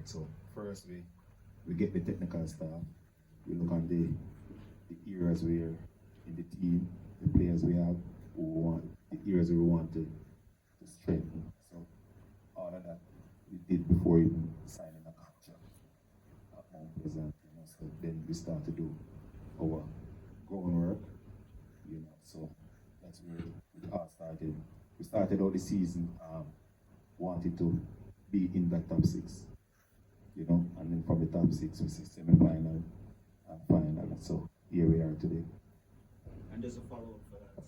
right? So first we get the technical staff. We look on the areas where in the team, the players we have who want the areas we want to strengthen. So all of that we did before even signing a contract at Mount Pleasant, you know. So then we start to do our groundwork, you know. So that's where it all started. We started out the season wanted to be in that top six, you know, and then from the top six we see semi-final and final. So here we are today. And there's a follow-up for that.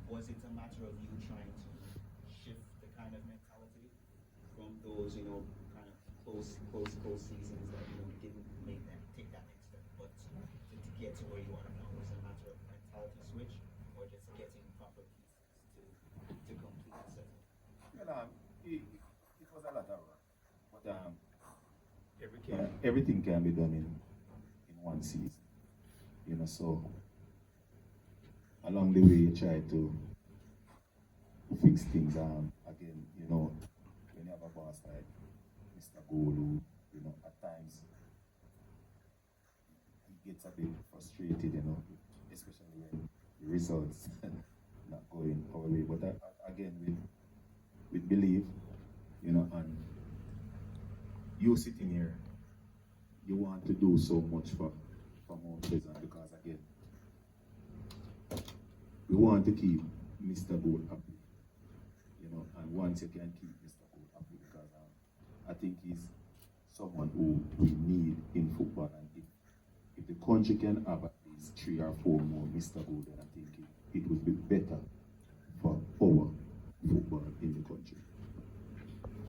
Was it a matter of you trying to shift the kind of mentality from those, you know, kind of close seasons that, you know, didn't take that next step, but to get to where you are now? Was it a matter of mentality switch, or just getting proper pieces to complete the set? Well, it was a lot of work, but everything can be done in one season, you know. So along the way you try to fix things. Again, you know, when you have a boss like Mr. Gould, who, you know, at times he gets a bit frustrated, you know, especially when the results not going our way. But again, with belief, you know, and you sitting here, you want to do so much for Mount Pleasant, because again, we want to keep Mr. Gould happy, you know, and once you can keep Mr. Gould happy, because I think he's someone who we need in football, and if the country can have at least 3 or 4 more Mr. Gould, then I think it would be better for our football in the country.